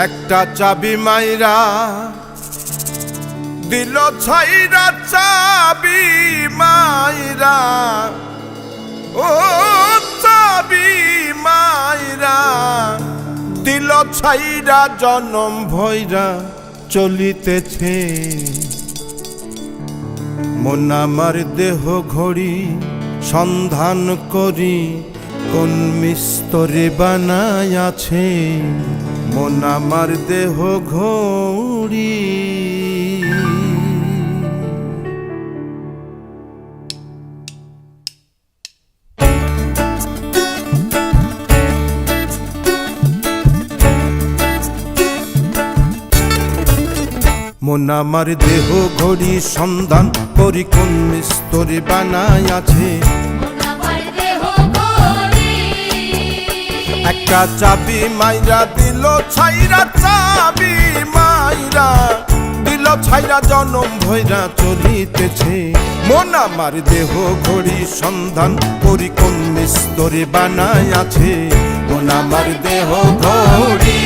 একটা চাবি মাইরা দিল ছাইরা, চাবি মাইরা, ও চাবি মাইরা দিল ছাইরা, জনম ভৈরা চলিতেছে। মন আমার দেহ ঘড়ি সন্ধান করি, কোন মিস্তরে বানাই আছে। মন আমার দেহ ঘড়ি। মন আমার দেহ ঘড়ি সন্ধান করি, কোন মিস্তরে বানাই আছে। একটা চাবি মাইরা দিল ছাইরা, চাবি মাইরা দিল ছাইরা, জনম ভৈরা চলিতেছে। মন আমার দেহ ঘড়ি সন্ধান করি, কোন মিস্তরে বানাই আছে। মন আমার দেহ ঘড়ি।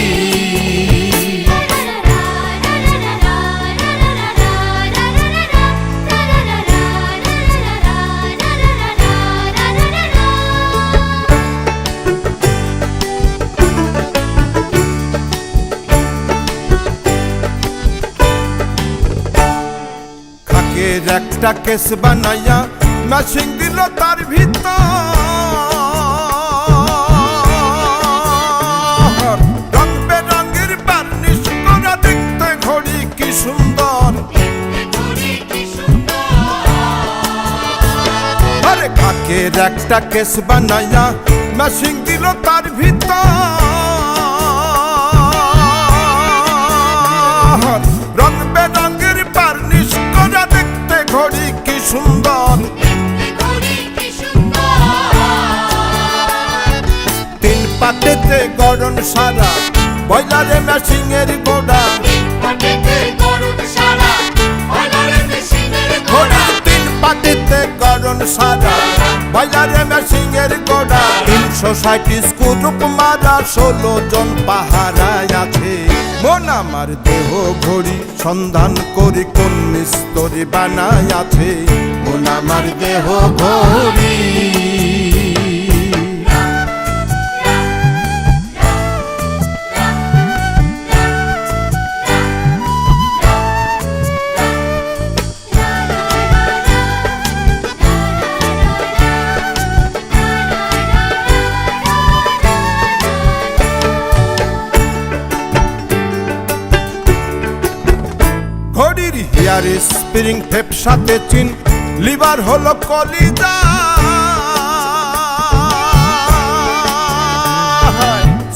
একটা কেস বানাইয়া মেশিন দিল তার ভিতর, রং বেরঙের বার্নিশ করা, দেখতে ঘড়ি কি সুন্দর। আরে কাকের একটা কেস বানাইয়া মেশিন দিল তার ভিতর, রং বেরঙের বার্নিশ করা, ঘড়ি কি সুন্দর। তিন পাটেতে গড়ন সারা, বয়লারে মেশিনের গোড়া। ঘড়ির তিন পাটেতে গড়ন সারা, বয়লারে মেশিনের গোড়া। 360 স্ক্রুপ মারা, 16 জন পাহারায় আছে। মন আমার দেহ ঘড়ি সন্ধান করি, কোন মিস্তরে বানাই আছে। মন আমার দেহ ঘড়ি। ঘড়ির হিয়ার স্প্রিং টেপ সাথে চিন, লিভার হলো কলিজা।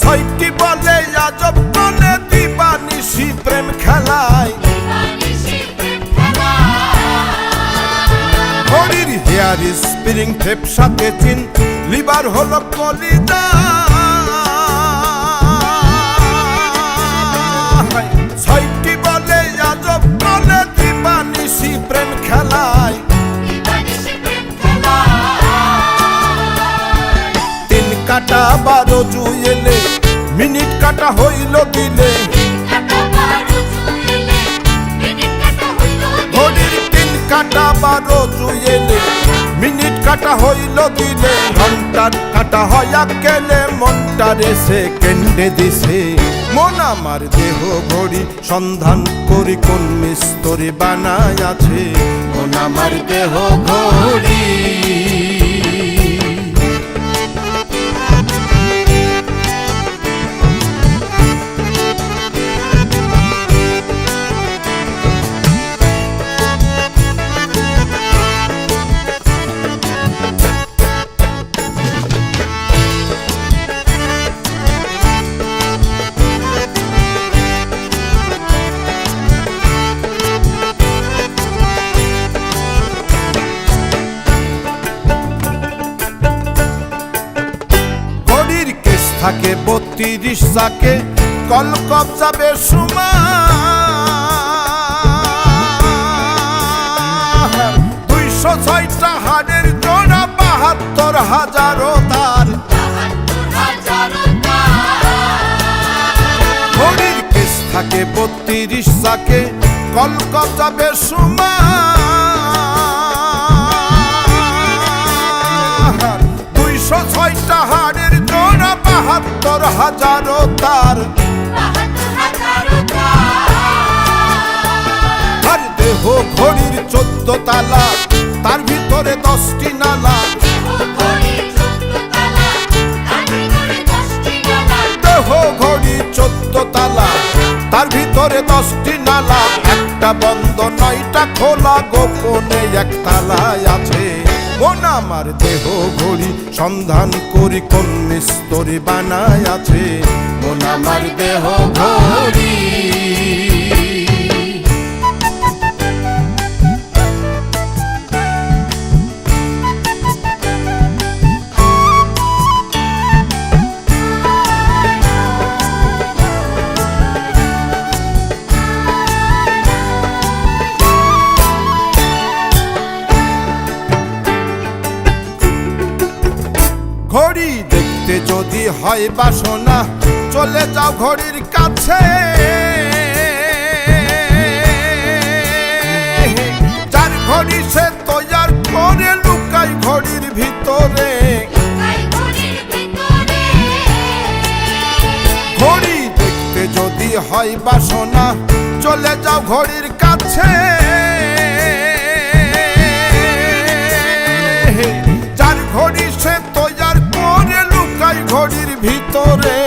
ছয়টি বলে আজব বলে, দিবানিশি প্রেম খেলায়। ঘড়ির হিয়ার স্প্রিং টেপ সাথে চিন, লিভার হলো কলিজা। ছয়টি বলে আজব বলে, দিবানিশি প্রেম খেলায়। 3 কাটা 12 জুয়েলে, মিনিট কাটা হইল দিলে। ঘড়ির 3 কাটা 12 জুয়েলে, মিনিট কাটা হইল দিলে। ঘন্টার কাটা হইয়া গেলে, মনটারে সেকেন্ডে দিছে। মন আমার দেহ ঘড়ি সন্ধান করি, কোন মিস্তরে বানাই আছে। মন আমার দেহ ঘড়ি। থাকে 32 চাকে, কল কবজা বেসুমার। 206টা হাড়ের জোড়া, 72,000 তার। ঘড়ির ডাকে কলকাতা বেসুমার 206টা হাড়ের জোড়া 72,000 তার আর দেহ ঘড়ির 14 তালা তার ভিতরে 10টি নালা দেহ ঘড়ি 14 তালা তার ভিতরে 10টি নালা একটা বন্ধ 9টা খোলা গোপনে এক তালায় আছে মন আমার দেহ ঘড়ি সন্ধান করি কোন মিস্ত্রি বানায় আছে মন আমার দেহ ঘড়ি ঘড়ি দেখতে যদি হয় বাসনা চলে যাও ঘড়ির কাছে যার ঘড়ি সে তৈয়ার করে লুকাই ঘড়ির ভিতরে ঘড়ি দেখতে যদি হয় বাসনা চলে যাও ঘড়ির কাছে যার ঘড়ি সে তৈয়ার করে লুকাই ঘড়ির ভিতরে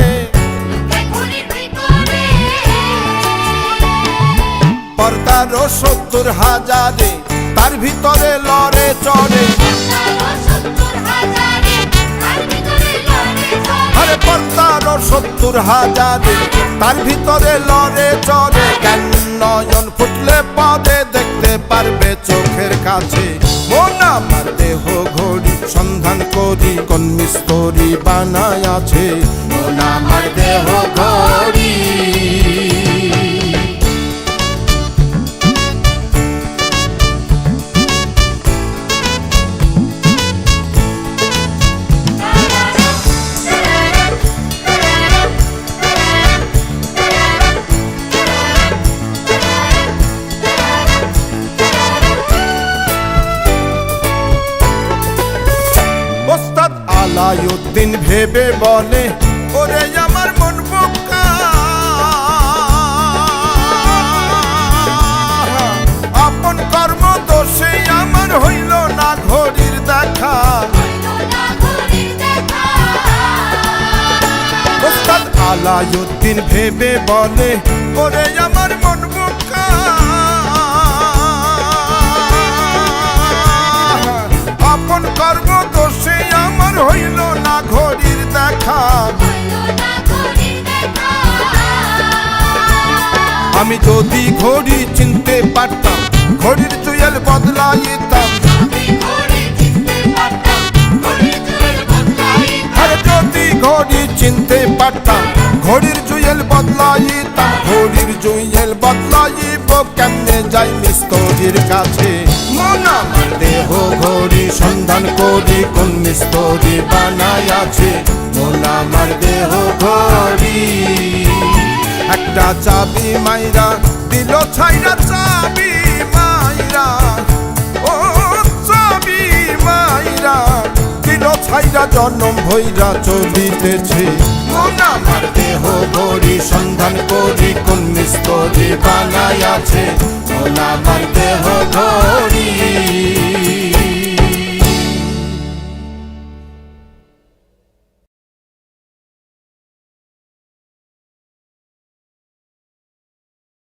70,000 তার ভিতরে লড়ে চড়ে আরে 70,000 তার ভিতরে লড়ে চড়ে কেন নয়ন ফুটলে পদে দেখতে পারবে চোখের কাছে মন আমার দেহ ঘড়ি সন্ধান করি কোন মিস্ত্রি বানায় আছে মন আমার দেহ ঘড়ি আলাউদ্দিন ভেবে বলে ওরে আমার মন বোকা আপন কর্ম দোষে আমার হইল না ঘড়ির দেখা ওস্তাদ আলাউদ্দিন ভেবে বলে ওরে আমার মন বোকা আপন কর্ম দোষে আমার হইল না ঘড়ির দেখা আমি যদি ঘড়ি চিনতে পারতাম ঘড়ির জুয়েল বদলাইতাম আরে যদি ঘড়ি চিনতে পারতাম ঘড়ির জুয়েল বদলাইতাম ঘড়ির জুয়েল বদলাইব কেমনে যাই মিস্ত্রির কাছে মন আমার দেহ ঘড়ি সন্ধান করি কোন মিস্ত্রি বানায় আছে মন আমার দেহ ঘড়ি একটা চাবি মাইরা দিল ছাইরা চাবি মাইরা ও চাবি মাইরা দিল ছাইরা জন্ম ভৈরা চলিতেছে মন আমার দেহ ঘড়ি সন্ধান করি কোন মিস্ত্রি বানায় আছে মন আমার দেহ